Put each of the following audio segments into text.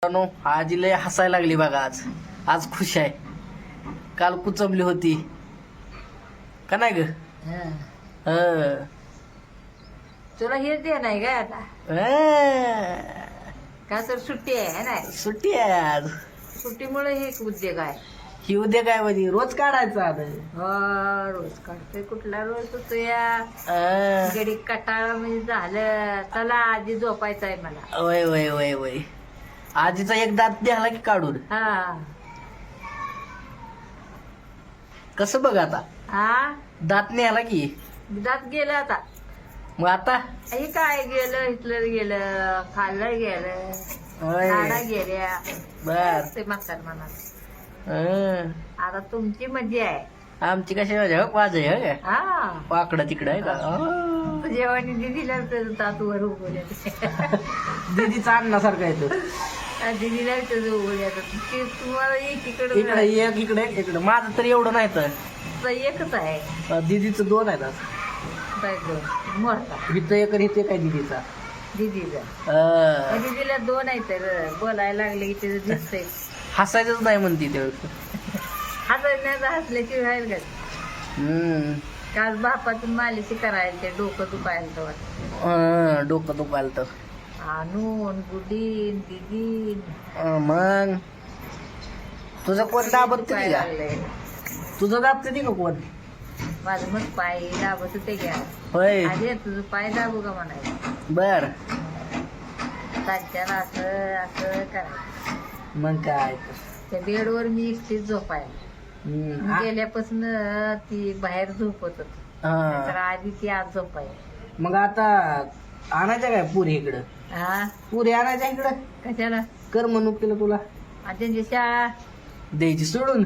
आजी लय हसायला लागली बघा. आज आज खुश आहे. काल कुचमली होती का नाही ग? तुला हे दे नाही काय आता का तर सुट्टी आहे ना? सुट्टी आहे आज. सुट्टीमुळे हे उद्योग आहे. ही उद्या काय म्हणजे रोज काढायचा आता. रोज काढतोय. कुठला रोज होतो या गडी कटाळा म्हणजे झालं. चला आजी झोपायचं आहे मला. वय वय वय वय. आजीचा एक दात द्याला की काढून. कसं बघ आता दात न्याला की दात गेलं आता. मग आता हे काय गेलं इथलं गेलं खाल्लं गेलं झाडा गेल्या बर ते म्हातार म्हणा. आता तुमची मजा आहे. आमची कशी वाज आहे वाकडं तिकडं आहे का? जेवणी दिदीला तातूवर उगवल्या दीदीचा अन्नासारखं येतो. दिदीला उगवल्या तुम्हाला एकीकडे इकडे एक इकडे इकडे. माझं तर एवढं नाही तर एकच आहे. दीदीचं दोन आहेत. मोठा इथं एक आणि इथं काय दीदीचा. दीदीचा दीदीला दोन आहे तर बोलायला लागले की ते दिसतंय. हसायचंच नाही म्हणती तेवढं. हसायचं हसल्याची राहील का? काल बापातून मालिशी करायला ते डोकं दुखायला तर डोकं दुखायला तर आणून गुडीन दिदीन. मग तुझं कोण दाबत लागलंय. तुझं दाबते ती का कोण? माझं मग पाय दाबत ते घ्या. होय अरे तुझं पाय दाबू का म्हणायचं. बर ताच्याला असं असं करायचं. मग काय त्या बेडवर मी एकटीच झोपायला. गेल्यापासून ती बाहेर झोपत होती तर आधी ती आज झोपायला. मग आता आणायच्या काय पुरी इकडं? पुरी आणायच्या इकडं कशाला? कर म्हणून केलं तुला. त्यांची शाळा द्यायची सोडून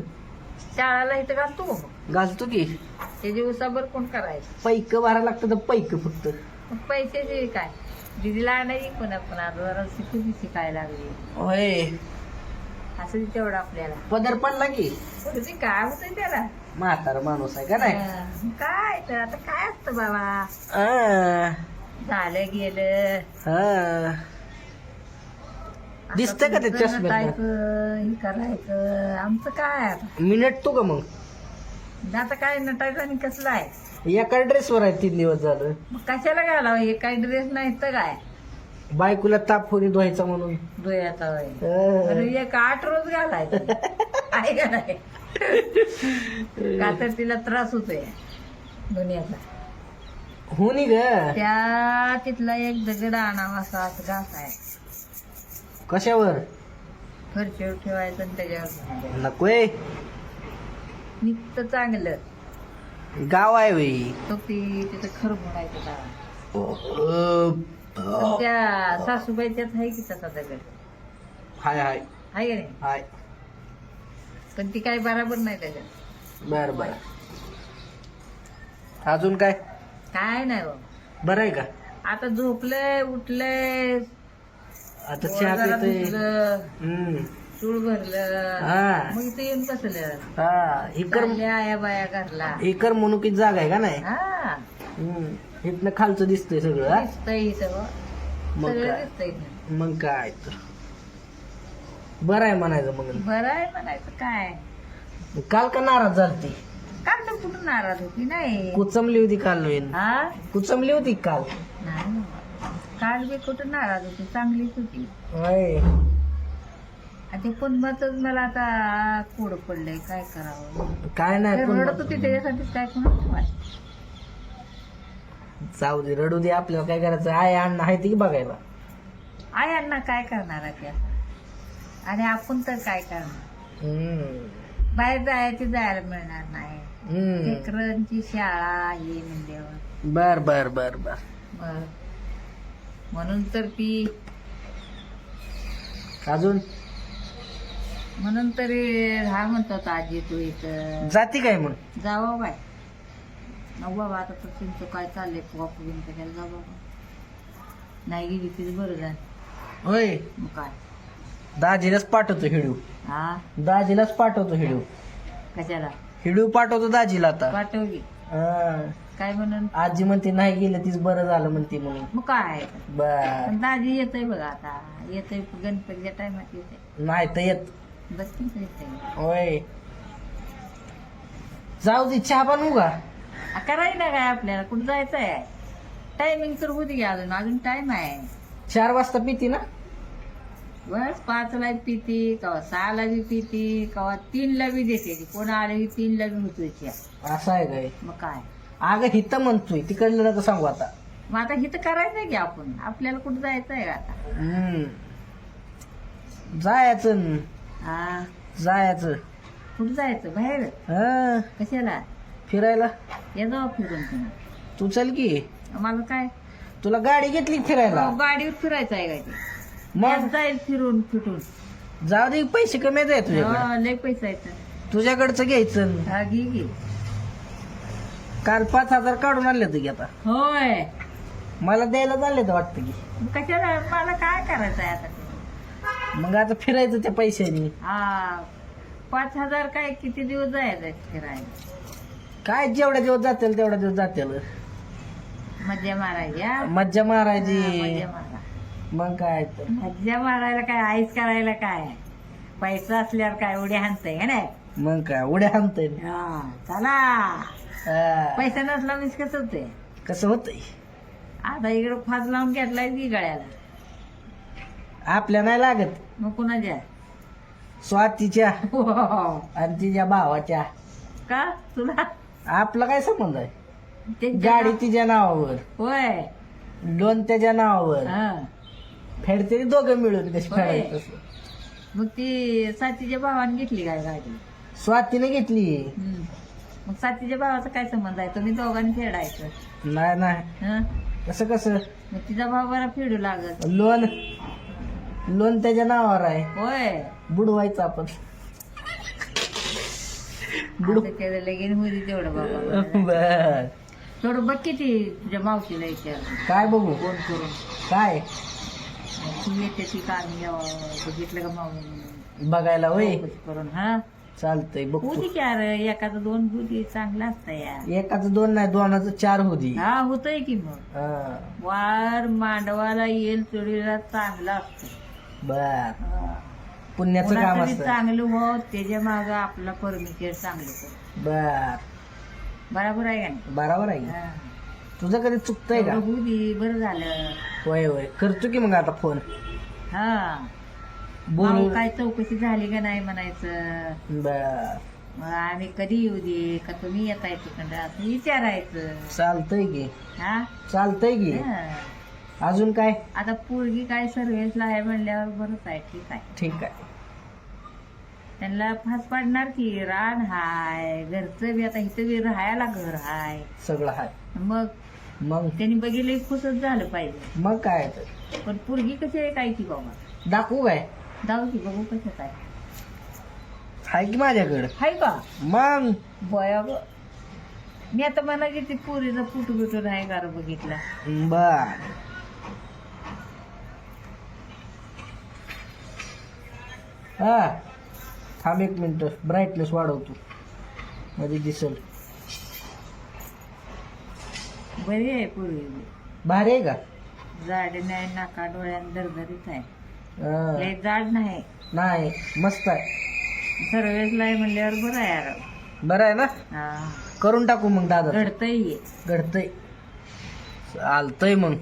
शाळाला इथं घालतो घालतो की. ते दिवसाभर कोण करायचं? पैक भरायला लागतं तर पैक फक्त. पैशाचे काय दिदीला आणायची पण आपण आता शिकून शिकायला लागली. होय असं तेवढं आपल्याला पदर पडला की काय होतंय त्याला. म्हातारा माणूस आहे का नाही? काय तर आता काय असतं बाबा. झालं गेलं दिसतंय का ते चष्म्यात? हे करायचं आमचं काय आता. मी नटतो का मग? आता काय नटायचं आणि कसलं आहे. एका ड्रेसवर आहे 3 दिवस झालं. मग कशाला घालावं हे काही ड्रेस नाही तर काय. बायकोला ताप होणी धुवायचा म्हणून धुयाचा एक 8 रोज घालायचं आहे का नाही. का तर तिला त्रास होतोय दुनियाचा. होणी ग. त्या तिथला एक दगड आणावा असा घास आहे. कशावर? फरशीवर ठेवायचं आणि त्याच्यावर नकोय. निघतं चांगलं. गाव आहे बाई. तो तिथं खरं म्हणायचं का त्या सासूबाईच्यात आहे की तसा दगड. हाय हाय आहे का नाही? हाय. पण ती काही बराबर नाही त्याच्यात. बर बर. अजून काय? काय नाही बा. बरं आहे का? आता झोपलंय उठलंय आता चहा पितोय. चूळ भरलं मग इथे येऊन बसलं. आया बाया घरला एकर म्हणून किती जागा आहे का नाही? इथनं खालचं दिसतंय सगळं. दिसतंय सगळं. दिसतंय. मग काय तर बरं आहे म्हणायचं. मग बरं आहे म्हणायचं काय. काल का नाराज झालती? काल तर कुठं नाराज होती नाही. कुचमली होती काल. कुचमली होती काल. नाही काल बी कुठं नाराज होती. चांगलीच होती. ते पुन्हाच मला आता कोड पडलंय. काय करावं काय नाही. रडत होती त्याच्यासाठीच काय कोणाच. जाऊ दे रडू दे. आपल्याला काय करायचं. आहे अण्णा आहे ती बघायला. आई अण्णा काय करणार आहे त्या. आणि आपण तर काय करणार. बाहेर जायला मिळणार नाही. लेकरांची शाळा हे म्हणल्यावर. बर बर बर बर. म्हणून तर ती अजून म्हणून तरी हा म्हणतो आजी तू इथं जाती काय मग? जावं बाय. नको बाबा आता तर तुमचं काय चाललंय वापरून त्याला जा बाबा. नाही गेली तिथे बरं झालं. होय मग काय दाजीलाच पाठवतो हिडू. दाजीलाच पाठवतो हिडू. कशाला हिडू पाठवतो दाजीला आता. पाठवली काय म्हणून आजी म्हणते नाही गेलं तीच बरं झालं म्हणते म्हणून. मग काय बर पण दाजी येतोय बघा आता येतोय गणपतीच्या टायमात येते नाही तर येत. बस किती येते होय जाऊ दे चहा बनवू का? करायला ना काय आपल्याला कुठं जायचं आहे टायमिंग तर होती की अजून अजून टाइम आहे 4 वाजता पिती ना? बस 5ला पिती कवा 6ला बी पिती कवा 3ला बी देते ती. कोण आले की 3ला बी होतोय चहा. असं आहे काय? मग काय अगं हिथं म्हणतोय तिकडलं नका सांगू आता. मग आता हिथं करायचंय की आपण आपल्याला कुठं जायचंय का आता जायचं हा जायचं कुठं जायचं बाहेर हं, कशाला फिरायला. या जाऊ फिरून पुन्हा तू चल की मला काय तुला गाडी घेतली की फिरायला. गाडीवर फिरायचं आहे काय ते मग यात जाईल फिरून फिटून जाऊ दे पैसे कमी आहेत तुझ्याकडे. लय पैसा येतं तुझ्याकडचं घ्यायचं. हा घे घे काल 5,000 काढून आणले होते की आता होय मला द्यायला चालले तर वाटतं की. मग कशाला मला काय करायचं आहे आता ते? मग आता फिरायचं त्या पैशानी. हा 5,000 काय किती दिवस जायचं फिरायला काय जेवढ्या दिवस जातील तेवढ्या दिवस जातील. मज्जा मारायची हा? मज्जा मारायची. मज्जा मारा मग काय तर. मज्जा मारायला काय आईस करायला काय पैसा असल्यावर काय उड्या हाणतंय का नाही मग काय उड्या आणतय. हा, चला पैसा नसला मीच कसं होतंय कसं होतंय आता इकडं फास लावून घेतलाय की गळ्याला आपल्या नाही लागत. मग कुणाच्या स्वातीच्या आणि तिच्या भावाच्या. का तुला आपला काय संबंध आहे? त्यांच्या गाडी तिच्या नावावर होय लोन त्याच्या नावावर हा फेडते दोघं मिळून. कशी होय. फेडायचं तसं. मग ती साथीच्या भावाने घेतली काय गाडी स्वातीने घेतली. हम्म. मग साथीच्या भावाचा काय संबंध आहे तुम्ही दोघांनी फेडायचं नाही नाही हं? कसं कसं मग तिचा भाव बरा फेडू लागत लोन लोन त्याच्या नावावर आहे. होय बुडवायचं आपण. आता त्याचं लगीन होती तेवढं बाबा बर थोडं बघ किती तुझ्या मावशीला विचार काय बघू फोन करून काय ती येते ती कामी बघितलं का मावशी बघायला होय करून हा चालतंय बघू. होती की अरे एखादं 2 होती चांगलं असतं या एकाच 2 नाही 2चं 4 होती. हा होतय की मग हा. वार मांडवाला येईल चोरीला चांगलं असतं बर पुण्याचं काम कोणाचं बी असतं. चांगलं हो त्याच्या माग आपला परमिशन चांगलं कर बर बरोबर आहे का नाही बरोबर आहे. हा. तुझं कधी चुकतंय का? तेवढं होऊ दे बरं झालं होय होय करतो की मग आता फोन हा बोलू. भाऊ काय चौकशी झाली का नाही म्हणायचं बर मग आम्ही कधी येऊ दे का तुम्ही येताय तिकडं असं विचारायचं चालतंय की हा चालतंय की. हा. अजून काय? आता पोरगी काय सर्व्हिसला आहे म्हणल्यावर बरंच आहे ठीक आहे ठीक आहे. त्यांना फास पाडणार की रान हाय घरचं बी आता इथं बी राहायला घर हाय सगळं आहे. मग मग त्यांनी बघितलं खुशच झालं पाहिजे मग काय तर पण पोरगी कशी आहे काय की बाबा दाखवू काय? जाऊ की बघू कशात आहे हाय की माझ्याकडं. हाय का मग बया ग मी आता म्हणा की ती पोरीचा फुटू बिटू नाही का रे बघितला बर हा थांब 1 मिनिट ब्राईटनेस वाढवतो म्हणजे दिसल. बरी आहे पोरगी भारी आहे का? जाड नाही नाका डोळ्यात दरदरीत आहे हा. लय जाड नाही नाही मस्त आहे. सर्वेसला आहे म्हणल्यावर बरं आहे यार बरं आहे ना? हा करून टाकू मग दादा. घडतंय घडतंय चालतंय मग.